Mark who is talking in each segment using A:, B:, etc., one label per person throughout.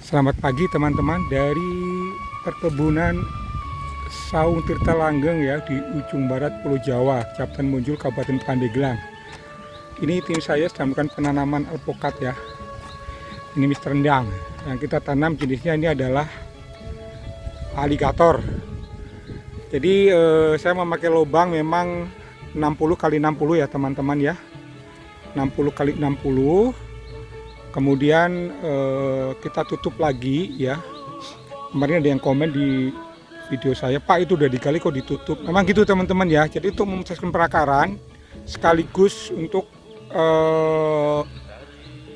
A: Selamat pagi teman-teman dari perkebunan Saung Tirta Langgeng ya di ujung barat Pulau Jawa, Kecamatan Munjul, Kabupaten Pandeglang. Ini tim saya sedang melakukan penanaman alpukat ya. Ini Mr. Endang. Yang kita tanam jenisnya ini adalah aligator. Jadi saya memakai lubang memang 60 x 60 ya teman-teman ya. 60 x 60. Kemudian kita tutup lagi ya. Kemarin ada yang komen di video saya, Pak itu udah digali kok ditutup. Memang gitu teman-teman ya. Jadi untuk memutuskan perakaran sekaligus untuk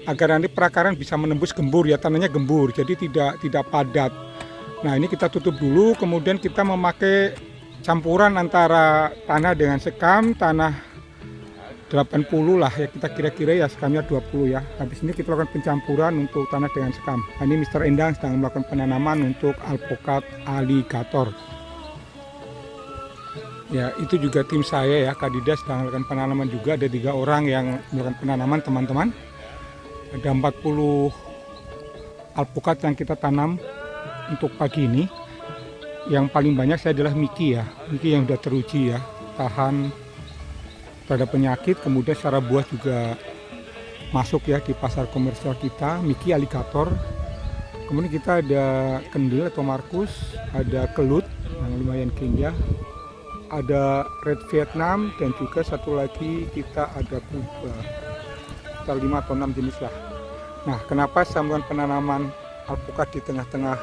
A: agar nanti perakaran bisa menembus gembur ya, tanahnya gembur. Jadi tidak padat. Nah ini kita tutup dulu. Kemudian kita memakai campuran antara tanah dengan sekam, tanah 80 lah ya, kita kira-kira ya, sekamnya 20 ya. Habis ini kita lakukan pencampuran untuk tanah dengan sekam. Nah, ini Mr. Endang sedang melakukan penanaman untuk alpukat aligator. Ya, itu juga tim saya ya, Kadida sedang melakukan penanaman juga. Ada 3 orang yang melakukan penanaman teman-teman. Ada 40 alpukat yang kita tanam untuk pagi ini. Yang paling banyak saya adalah Miki ya. Miki yang sudah teruji ya, tahan terhadap penyakit, kemudian secara buah juga masuk ya di pasar komersial kita. Miki aligator, kemudian kita ada kendil atau markus, ada kelut yang lumayan kaya, ada red Vietnam, dan juga satu lagi kita ada kuba, sekitar 5 atau 6 jenis lah. Nah kenapa saya melakukan penanaman alpukat di tengah-tengah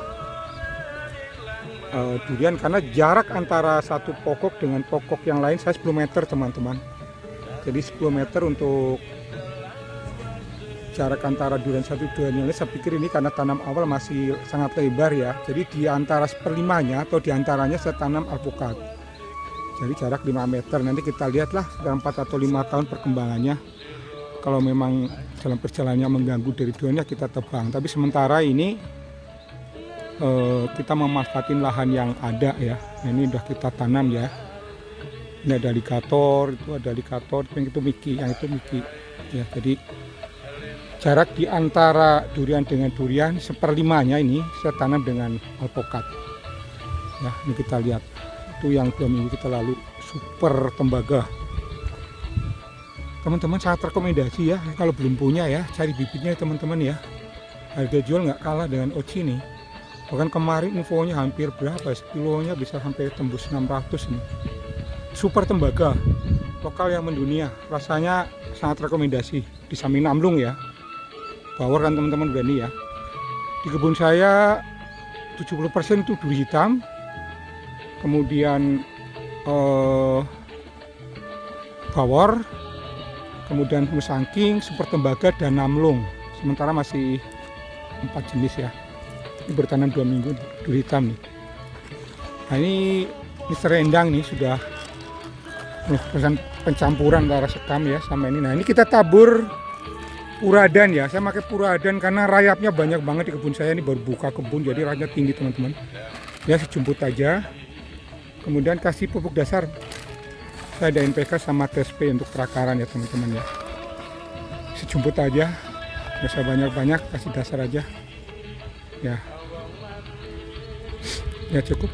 A: durian? Karena jarak antara satu pokok dengan pokok yang lain saya 10 meter teman-teman. Jadi 10 meter untuk jarak antara durian satu durian yang lain. Saya pikir ini karena tanam awal masih sangat lebar ya. Jadi di antara seperlimanya atau diantaranya saya tanam alpukat. Jadi jarak 5 meter. Nanti kita lihatlah dalam 4 atau 5 tahun perkembangannya. Kalau memang dalam perjalanannya mengganggu dari duriannya kita tebang. Tapi sementara ini kita memanfaatin lahan yang ada ya. Nah, ini udah kita tanam ya. Ini ada aligator, itu ada aligator, yang itu Miki, yang itu Miki. Ya, jadi jarak di antara durian dengan durian seperlimanya ini saya tanam dengan alpukat. Ya, ini kita lihat. Itu yang 2 minggu kita lalu, super tembaga. Teman-teman sangat rekomendasi ya, kalau belum punya ya, cari bibitnya teman-teman ya. Harga jual nggak kalah dengan Oci nih. Bahkan kemarin infonya hampir berapa, kilonya bisa sampai tembus 600 nih. Super tembaga lokal yang mendunia, rasanya sangat rekomendasi. Di samping Namlung ya, Bawor kan teman-teman berani ya. Di kebun saya 70% itu duri hitam, kemudian Bawor, kemudian musangking, super tembaga, dan Namlung. Sementara masih 4 jenis ya. Ini bertahan 2 minggu duri hitam nih. Nah ini Mr. Endang nih sudah melakukan pencampuran antara sekam ya sama ini. Nah ini kita tabur puradan ya. Saya pakai puradan karena rayapnya banyak banget di kebun saya. Ini baru buka kebun jadi rayapnya tinggi teman-teman. Ya sejumput aja. Kemudian kasih pupuk dasar. Saya ada NPK sama TSP untuk perakaran ya teman-teman ya. Sejumput aja. Nggak usah banyak-banyak, kasih dasar aja. Ya. Ya cukup.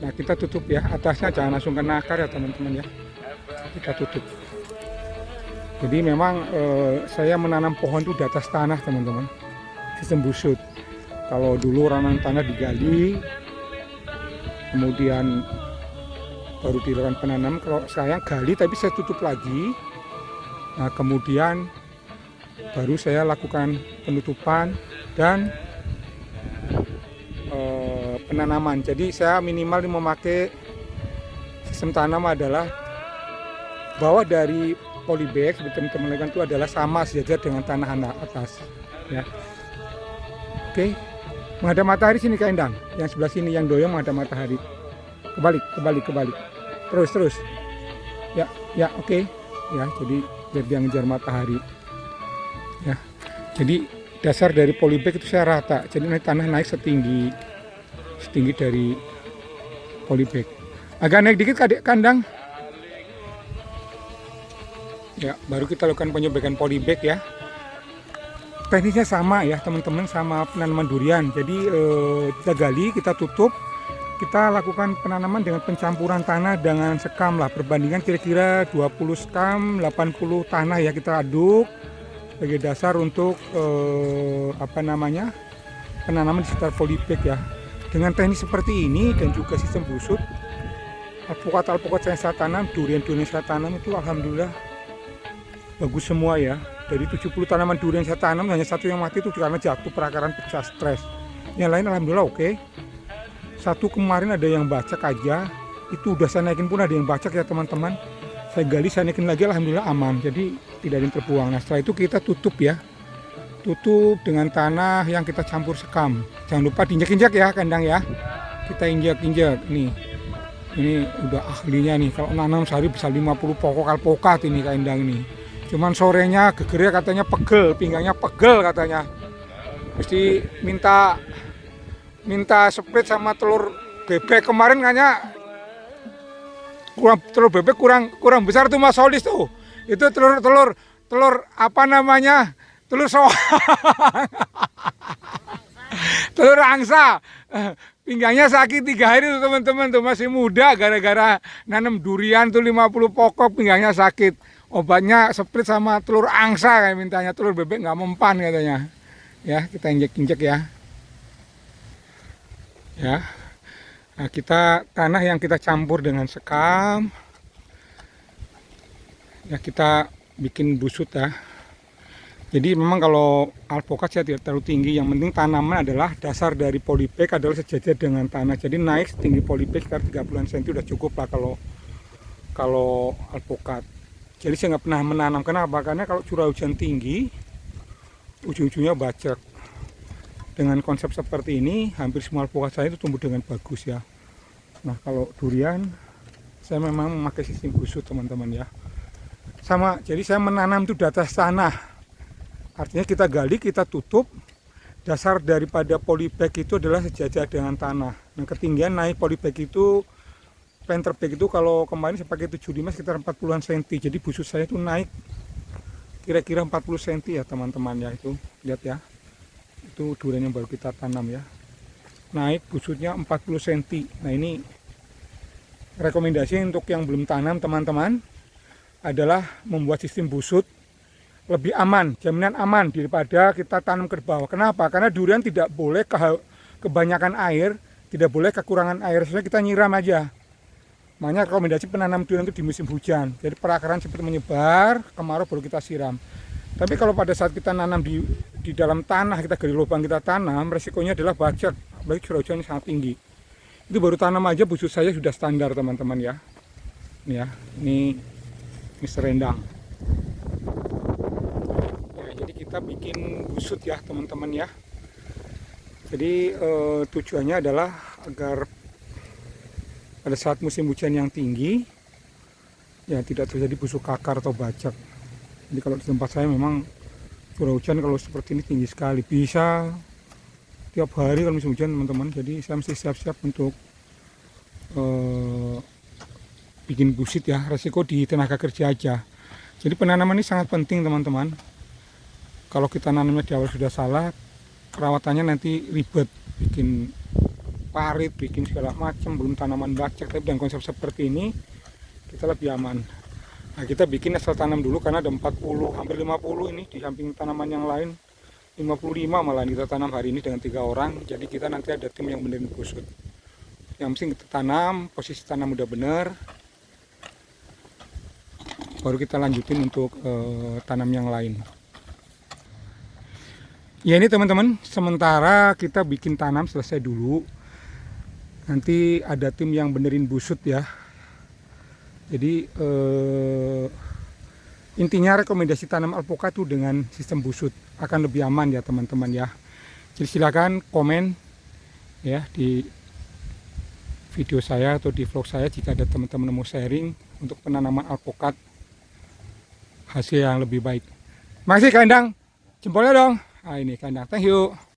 A: Nah kita tutup ya. Atasnya jangan langsung kena akar ya teman-teman ya. Kita tutup. Jadi memang saya menanam pohon itu di atas tanah teman-teman, sistem busut. Kalau dulu ranang tanah digali, kemudian baru dilakukan penanam. Kalau saya gali tapi saya tutup lagi. Nah kemudian baru saya lakukan penutupan dan penanaman. Jadi saya minimal memakai sistem tanam adalah bawah dari polybag seperti teman-teman itu adalah sama sejajar dengan tanah atas ya. Oke, menghadap matahari sini Kak Endang, yang sebelah sini yang doyong menghadap matahari. Kebalik terus ya oke ya. Jadi biar dia ngejar matahari ya. Jadi dasar dari polybag itu saya rata, jadi tanah naik setinggi dari polybag. Agak naik dikit kandang. Ya, baru kita lakukan penyebekan polybag ya. teknisnya sama ya teman-teman sama penanaman durian. Jadi kita gali, kita tutup, kita lakukan penanaman dengan pencampuran tanah dengan sekam lah. Perbandingan kira-kira 20 sekam, 80 tanah ya, kita aduk sebagai dasar untuk penanaman di sekitar polybag ya. Dengan teknik seperti ini dan juga sistem busut, alpukat yang saya tanam, durian-durian yang saya tanam itu alhamdulillah bagus semua ya. Dari 70 tanaman durian yang saya tanam, hanya satu yang mati itu karena jatuh perakaran pecah stres. Yang lain alhamdulillah oke. Satu kemarin ada yang bacak aja, itu udah saya naikin pun ada yang bacak ya teman-teman. Saya gali, saya naikin lagi, alhamdulillah aman, jadi tidak ada yang terbuang. Nah setelah itu kita tutup ya, tutup dengan tanah yang kita campur sekam. Jangan lupa diinjak-injak ya kandang ya, kita injak-injak. Nih, ini udah ahlinya nih, kalau nanam sehari bisa 50 pokok alpukat ini kandang ini. Cuman sorenya gegernya katanya pegel, pinggangnya pegel katanya. Mesti minta split sama telur bebek kemarin kayaknya. Telur bebek kurang besar tuh Mas Solis tuh. Itu telur apa namanya? Telur soang. Telur angsa. Pinggangnya sakit 3 hari tuh teman-teman tuh, masih muda gara-gara nanam durian tuh 50 pokok pinggangnya sakit. Obatnya split sama telur angsa kayak mintanya, telur bebek nggak mempan katanya. Ya, kita injek-injek ya. Ya. Nah, tanah yang kita campur dengan sekam, ya kita bikin busut ya. Jadi memang kalau alpukat saya tidak terlalu tinggi, yang penting tanaman adalah dasar dari polybag adalah sejajar dengan tanah. Jadi naik tinggi polybag sekitar 30 cm udah cukup lah kalau alpukat. Jadi saya nggak pernah menanam, kenapa? Karena kalau curah hujan tinggi, ujung-ujungnya bacek. Dengan konsep seperti ini, hampir semua alpukat saya itu tumbuh dengan bagus ya. Nah kalau durian, saya memang memakai sistem busut teman-teman ya. Sama, jadi saya menanam itu di atas tanah. Artinya kita gali, kita tutup. Dasar daripada polybag itu adalah sejajar dengan tanah. Nah ketinggian naik polybag itu, planter bag itu kalau kemarin saya pakai 75 sekitar 40-an cm. Jadi busut saya itu naik kira-kira 40 cm ya teman-teman ya, itu lihat ya. Itu durian yang baru kita tanam ya, naik busutnya 40 cm. Nah ini rekomendasi untuk yang belum tanam teman-teman adalah membuat sistem busut, lebih aman, jaminan aman daripada kita tanam ke bawah. Kenapa? Karena durian tidak boleh kebanyakan air, tidak boleh kekurangan air, sebenarnya kita nyiram aja. Makanya rekomendasi penanam durian itu di musim hujan, jadi perakaran seperti menyebar, kemarau baru kita siram. Tapi kalau pada saat kita nanam di dalam tanah, kita gali lubang kita tanam, resikonya adalah bacek, apalagi curah hujan sangat tinggi. Itu baru tanam aja busut saya sudah standar teman-teman ya. Ini ya, ini serendang. Ya, jadi kita bikin busut ya teman-teman ya. Jadi tujuannya adalah agar pada saat musim hujan yang tinggi, ya tidak terjadi busuk kakar atau bacek. Jadi kalau di tempat saya memang curah hujan kalau seperti ini tinggi sekali, bisa tiap hari kalau musim hujan teman-teman. Jadi saya mesti siap-siap untuk bikin busut ya, resiko di tenaga kerja aja. Jadi penanaman ini sangat penting teman-teman. Kalau kita nanamnya di awal sudah salah, perawatannya nanti ribet, bikin parit, bikin segala macam, belum tanaman bacek. Tapi dengan konsep seperti ini kita lebih aman. Nah kita bikin asal tanam dulu karena ada 40, hampir 50 ini di samping tanaman yang lain. 55 malah kita tanam hari ini dengan 3 orang. Jadi kita nanti ada tim yang benerin busut. Yang penting kita tanam, posisi tanam udah bener, baru kita lanjutin untuk tanam yang lain. Ya ini teman-teman, sementara kita bikin tanam selesai dulu. Nanti ada tim yang benerin busut ya. Jadi intinya rekomendasi tanam alpukat itu dengan sistem busut akan lebih aman ya teman-teman ya. Jadi silakan komen ya di video saya atau di vlog saya jika ada teman-teman mau sharing untuk penanaman alpukat hasil yang lebih baik. Makasih kandang, jempolnya dong. Nah ini kandang, thank you.